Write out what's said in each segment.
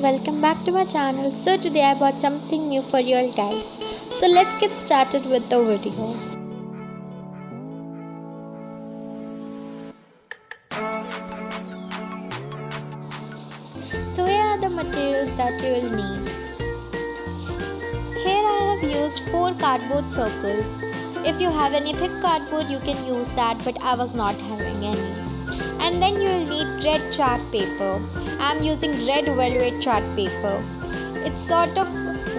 welcome back to my channel. So today I bought something new for you all guys. So let's get started with the video. So here are the materials that you will need. Here I have used 4 cardboard circles. If you have any thick cardboard you can use that, but I was not having any. And then you will need red chart paper. I am using red velvet chart paper. It's sort of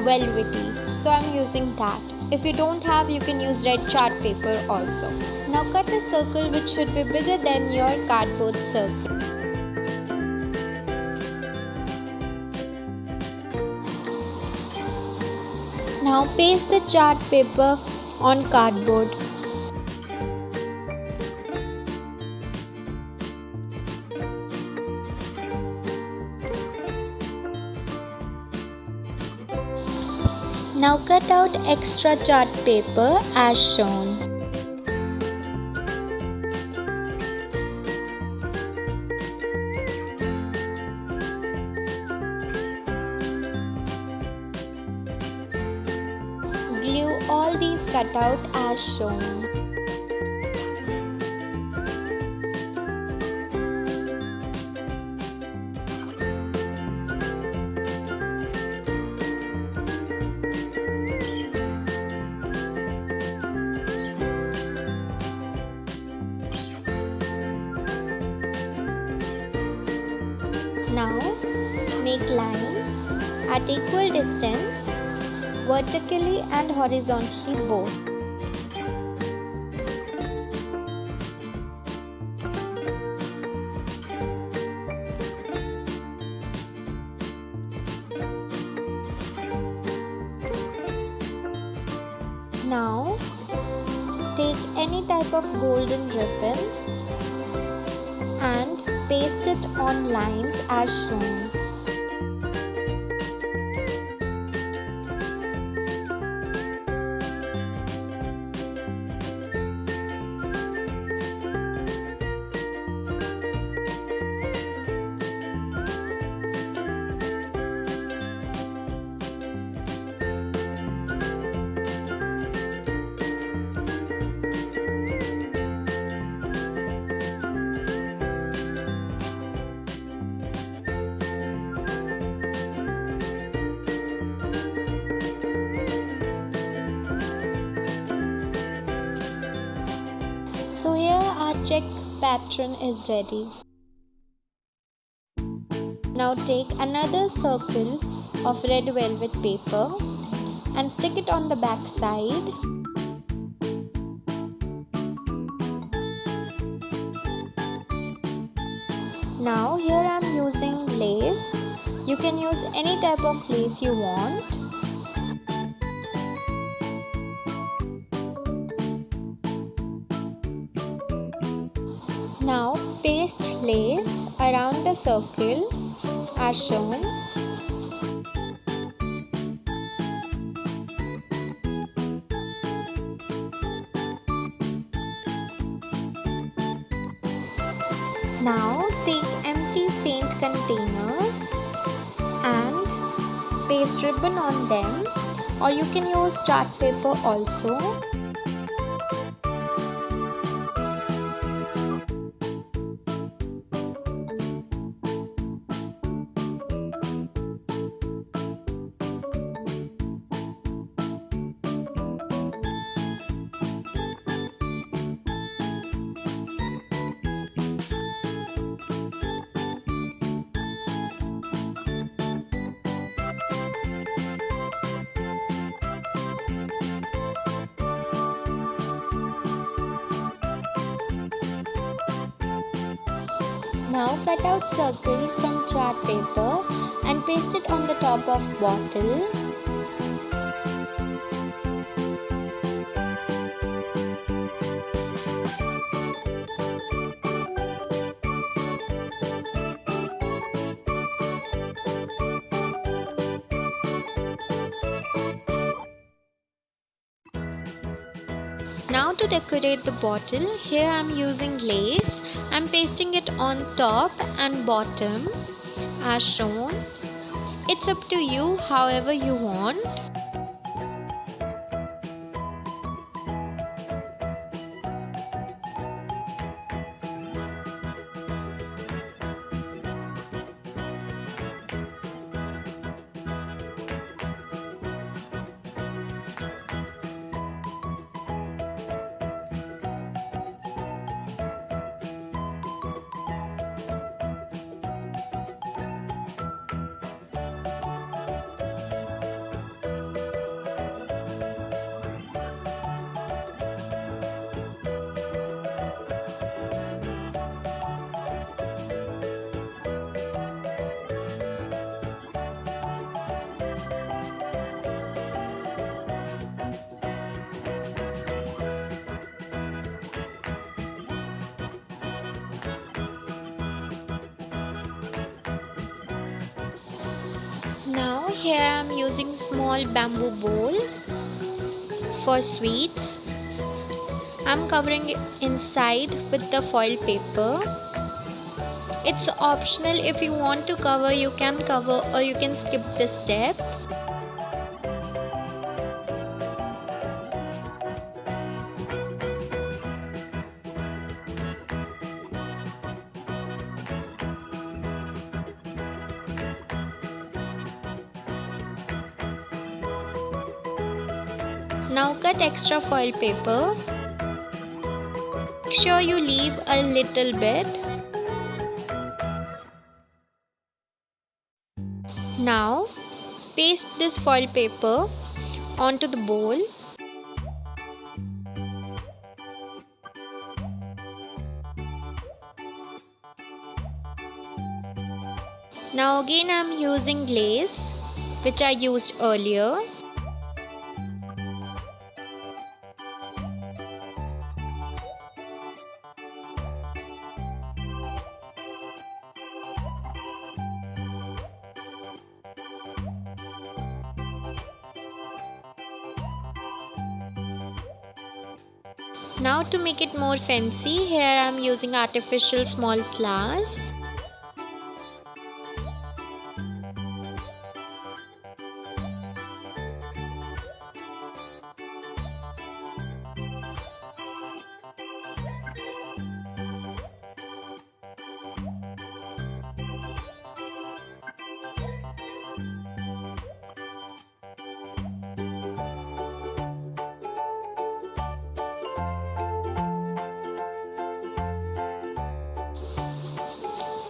velvety, so I am using that. If you don't have, you can use red chart paper also. Now cut a circle which should be bigger than your cardboard circle. Now paste the chart paper on cardboard. Now cut out extra chart paper as shown. Glue all these cutout as shown. Now make lines at equal distance, vertically and horizontally both. Now take any type of golden ribbon and paste it on lines as shown. So here our check pattern is ready. Now take another circle of red velvet paper and stick it on the back side. Now here I am using lace. You can use any type of lace you want. Now paste lace around the circle as shown. Now take empty paint containers and paste ribbon on them, or you can use chart paper also. Now cut out circle from chart paper and paste it on the top of bottle. Now to decorate the bottle, here I am using lace. I am pasting it on top and bottom as shown. It's up to you, however you want. Now here I am using small bamboo bowl for sweets. I am covering it inside with the foil paper. It's optional. If you want to cover, you can cover, or you can skip this step. Now cut extra foil paper. Make sure you leave a little bit. Now paste this foil paper onto the bowl. Now again I am using glaze which I used earlier. Now to make it more fancy, here I am using artificial small flowers.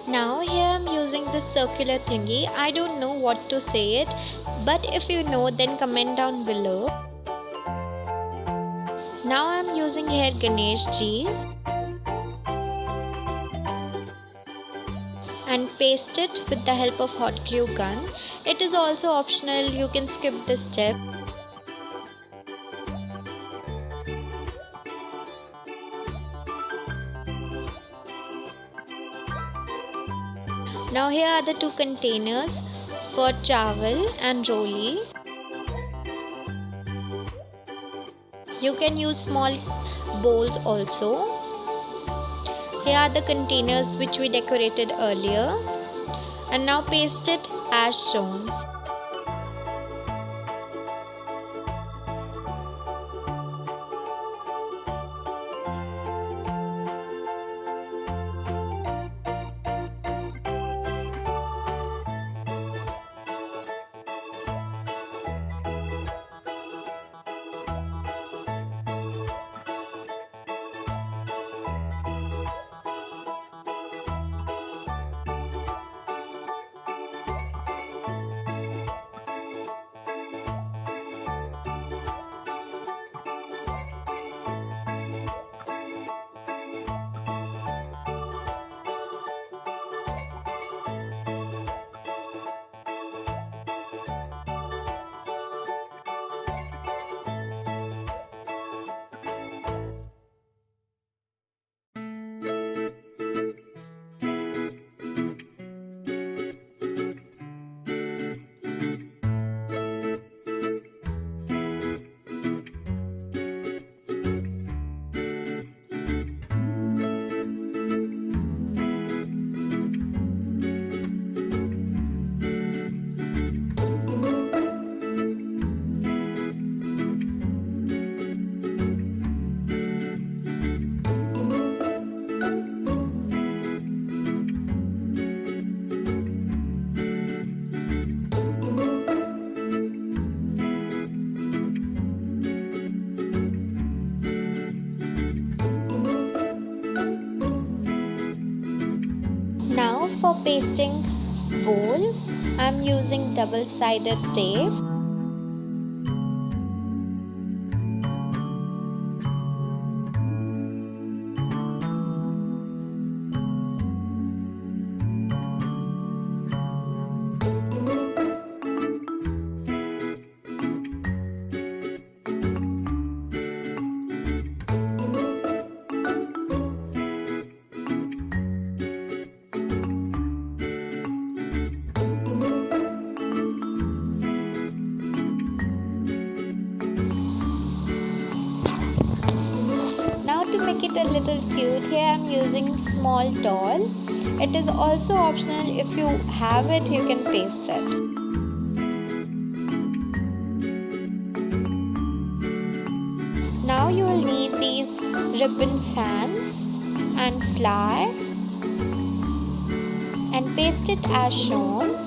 Now here I am using this circular thingy. I don't know what to say it, but if you know then comment down below. Now I am using here Ganesh Ji and paste it with the help of hot glue gun. It is also optional, you can skip this step. Now here are the two containers for chawal and roli. You can use small bowls also. Here are the containers which we decorated earlier. And now paste it as shown. pasting bowl. I'm using double-sided tape. Now to make it a little cute, here I'm using small doll. It is also optional. If you have it, you can paste it. Now you will need these ribbon fans and flower and paste it as shown.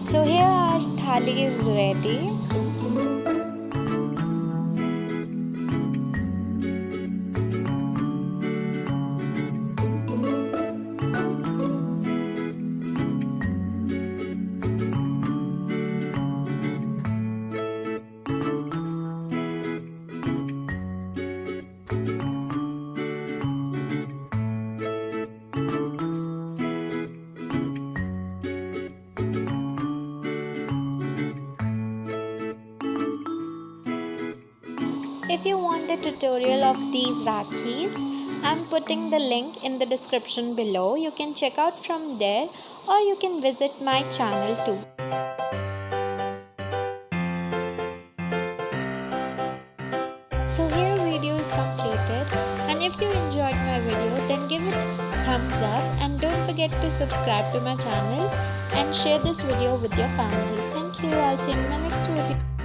So here our thali is ready. If you want the tutorial of these rakhis, I'm putting the link in the description below. You can check out from there, or you can visit my channel too. So here video is completed, and if you enjoyed my video, then give it a thumbs up and don't forget to subscribe to my channel and share this video with your family. Thank you. I'll see you in my next video.